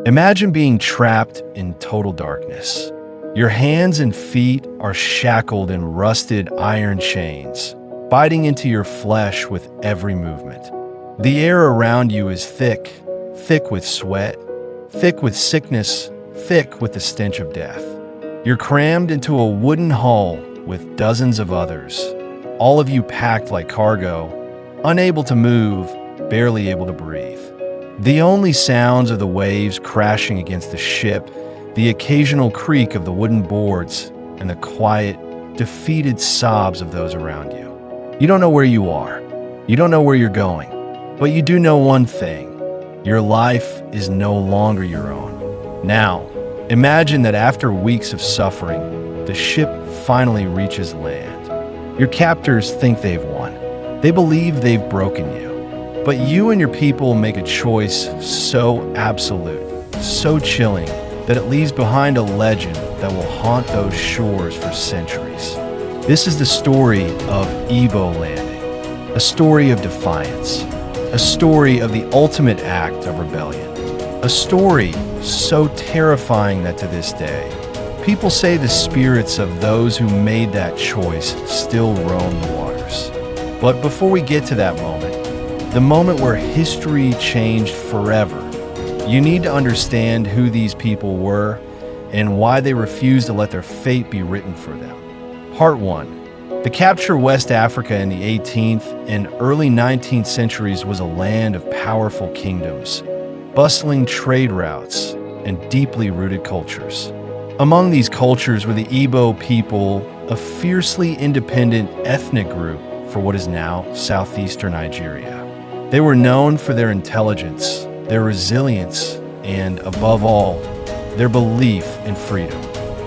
Imagine being trapped in total darkness. Your hands and feet are shackled in rusted iron chains, biting into your flesh with every movement. The air around you is thick, thick with sweat, thick with sickness, thick with the stench of death. You're crammed into a wooden hull with dozens of others, all of you packed like cargo, unable to move, barely able to breathe. The only sounds are the waves crashing against the ship, the occasional creak of the wooden boards, and the quiet, defeated sobs of those around you. You don't know where you are. You don't know where you're going. But you do know one thing. Your life is no longer your own. Now, imagine that after weeks of suffering, the ship finally reaches land. Your captors think they've won. They believe they've broken you. But you and your people make a choice so absolute, so chilling, that it leaves behind a legend that will haunt those shores for centuries. This is the story of Igbo Landing, a story of defiance, a story of the ultimate act of rebellion, a story so terrifying that to this day, people say the spirits of those who made that choice still roam the waters. But before we get to that moment, the moment where history changed forever, you need to understand who these people were and why they refused to let their fate be written for them. Part 1. The capture of West Africa in the 18th and early 19th centuries was a land of powerful kingdoms, bustling trade routes, and deeply rooted cultures. Among these cultures were the Igbo people, a fiercely independent ethnic group for what is now southeastern Nigeria. They were known for their intelligence, their resilience, and, above all, their belief in freedom.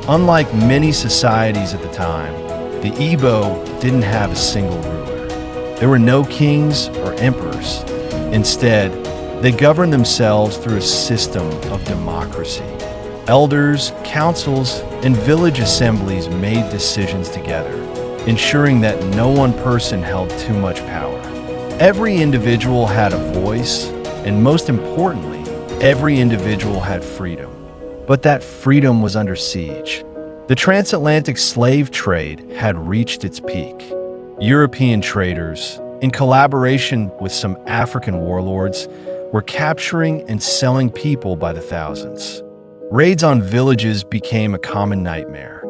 Unlike many societies at the time, the Igbo didn't have a single ruler. There were no kings or emperors. Instead, they governed themselves through a system of democracy. Elders, councils, and village assemblies made decisions together, ensuring that no one person held too much power. Every individual had a voice, and most importantly, every individual had freedom. But that freedom was under siege. The transatlantic slave trade had reached its peak. European traders, in collaboration with some African warlords, were capturing and selling people by the thousands. Raids on villages became a common nightmare.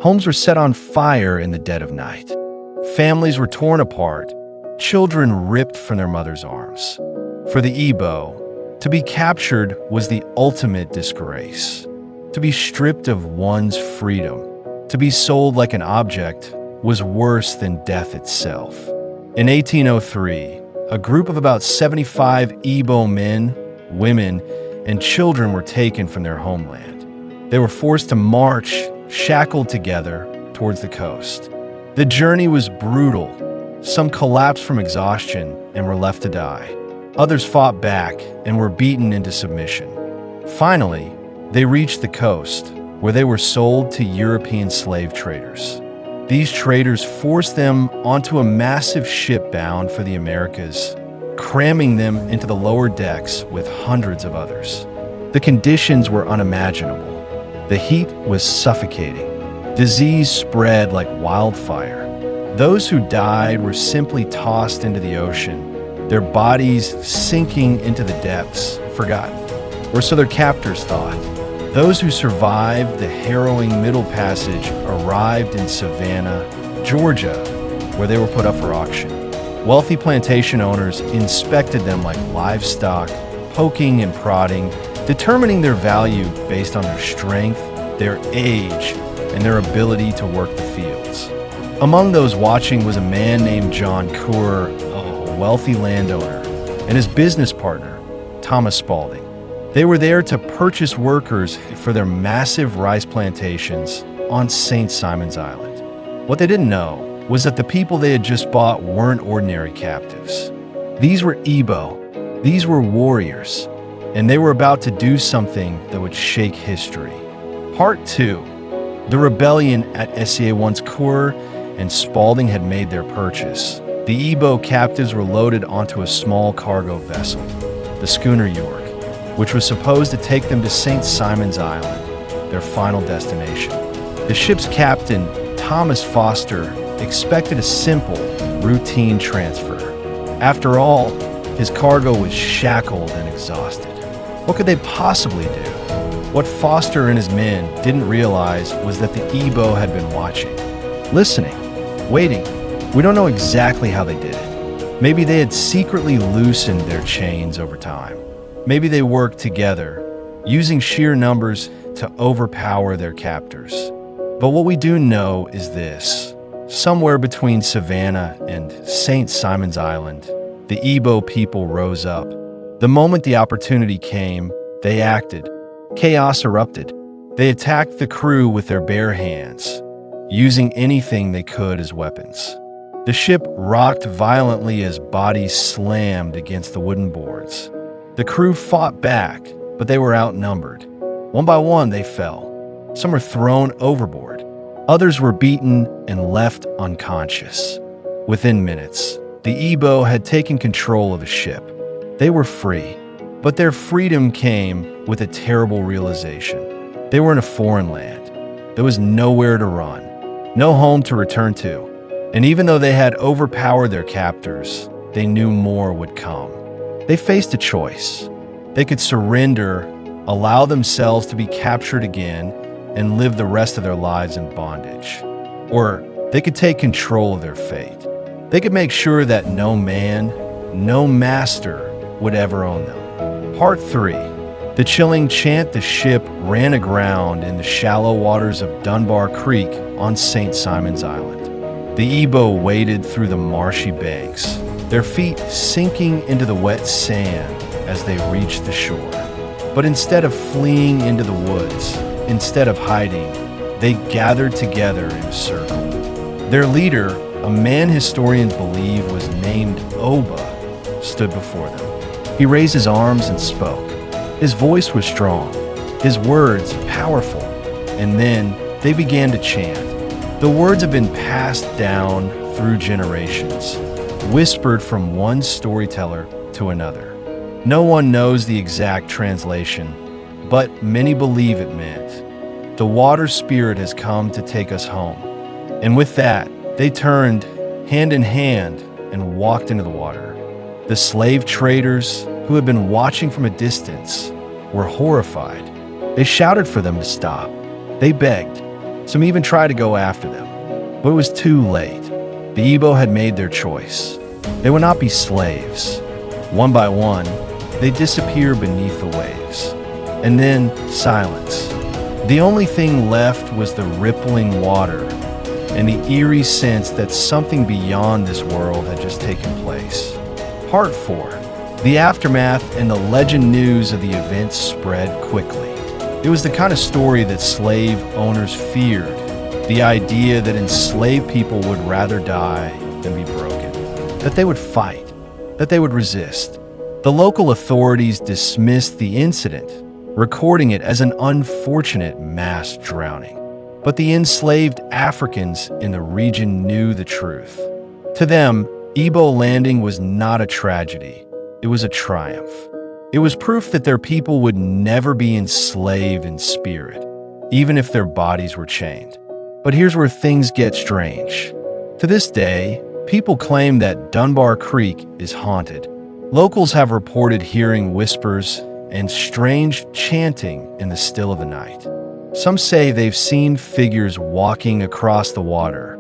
Homes were set on fire in the dead of night. Families were torn apart. Children ripped from their mother's arms. For the Igbo, to be captured was the ultimate disgrace. To be stripped of one's freedom, to be sold like an object, was worse than death itself. In 1803, a group of about 75 Igbo men, women, and children were taken from their homeland. They were forced to march, shackled together, towards the coast. The journey was brutal. Some collapsed from exhaustion and were left to die. Others fought back and were beaten into submission. Finally, they reached the coast, where they were sold to European slave traders. These traders forced them onto a massive ship bound for the Americas, cramming them into the lower decks with hundreds of others. The conditions were unimaginable. The heat was suffocating. Disease spread like wildfire. Those who died were simply tossed into the ocean, their bodies sinking into the depths, forgotten. Or so their captors thought. Those who survived the harrowing Middle Passage arrived in Savannah, Georgia, where they were put up for auction. Wealthy plantation owners inspected them like livestock, poking and prodding, determining their value based on their strength, their age, and their ability to work the fields. Among those watching was a man named John Coeur, a wealthy landowner, and his business partner, Thomas Spaulding. They were there to purchase workers for their massive rice plantations on St. Simon's Island. What they didn't know was that the people they had just bought weren't ordinary captives. These were Igbo. These were warriors. And they were about to do something that would shake history. Part 2. The rebellion at SA1's Coeur and Spaulding had made their purchase. The Igbo captives were loaded onto a small cargo vessel, the schooner York. which was supposed to take them to St. Simon's Island, their final destination. The ship's captain, Thomas Foster, expected a simple, routine transfer. After all, his cargo was shackled and exhausted. What could they possibly do? What Foster and his men didn't realize was that the Igbo had been watching, listening, waiting. We don't know exactly how they did it. Maybe they had secretly loosened their chains over time. Maybe they worked together, using sheer numbers to overpower their captors. But what we do know is this. Somewhere between Savannah and St. Simon's Island, the Igbo people rose up. The moment the opportunity came, they acted. Chaos erupted. They attacked the crew with their bare hands, using anything they could as weapons. The ship rocked violently as bodies slammed against the wooden boards. The crew fought back, but they were outnumbered. One by one, they fell. Some were thrown overboard. Others were beaten and left unconscious. Within minutes, the Igbo had taken control of the ship. They were free, but their freedom came with a terrible realization. They were in a foreign land. There was nowhere to run, no home to return to. And even though they had overpowered their captors, they knew more would come. They faced a choice. They could surrender, allow themselves to be captured again, and live the rest of their lives in bondage. Or they could take control of their fate. They could make sure that no man, no master would ever own them. Part 3. The chilling chant the ship ran aground in the shallow waters of Dunbar Creek on St. Simon's Island. The Igbo waded through the marshy banks, their feet sinking into the wet sand as they reached the shore. But instead of fleeing into the woods, instead of hiding, they gathered together in a circle. Their leader, a man historians believe was named Oba, stood before them. He raised his arms and spoke. His voice was strong, his words powerful, and then they began to chant. The words have been passed down through generations, whispered from one storyteller to another. No one knows the exact translation, but many believe it meant, "The water spirit has come to take us home." And with that, they turned hand in hand and walked into the water. The slave traders, who had been watching from a distance, were horrified. They shouted for them to stop. They begged. Some even tried to go after them, but it was too late. The Igbo had made their choice. They would not be slaves. One by one, they disappeared beneath the waves. And then silence. The only thing left was the rippling water and the eerie sense that something beyond this world had just taken place. Part 4. The aftermath and the legend news of the events spread quickly. It was the kind of story that slave owners feared, the idea that enslaved people would rather die than be broken, that they would fight, that they would resist. The local authorities dismissed the incident, recording it as an unfortunate mass drowning. But the enslaved Africans in the region knew the truth. To them, Igbo Landing was not a tragedy, it was a triumph. It was proof that their people would never be enslaved in spirit, even if their bodies were chained. But here's where things get strange. To this day, people claim that Dunbar Creek is haunted. Locals have reported hearing whispers and strange chanting in the still of the night. Some say they've seen figures walking across the water,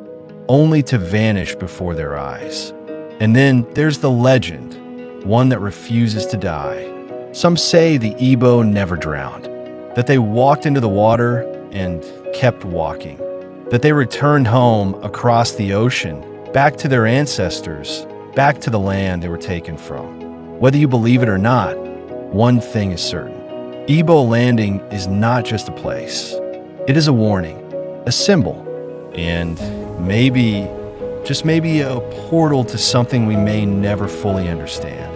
only to vanish before their eyes. And then there's the legend, one that refuses to die. Some say the Igbo never drowned, that they walked into the water and kept walking, that they returned home across the ocean, back to their ancestors, back to the land they were taken from. Whether you believe it or not, one thing is certain. Igbo Landing is not just a place. It is a warning, a symbol, and maybe, just maybe, a portal to something we may never fully understand.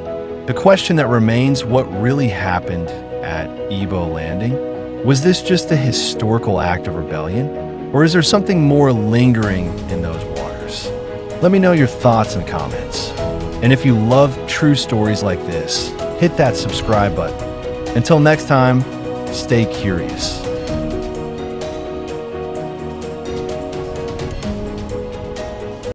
The question that remains, what really happened at Igbo Landing? Was this just a historical act of rebellion? Or is there something more lingering in those waters? Let me know your thoughts in the comments. And if you love true stories like this, hit that subscribe button. Until next time, stay curious.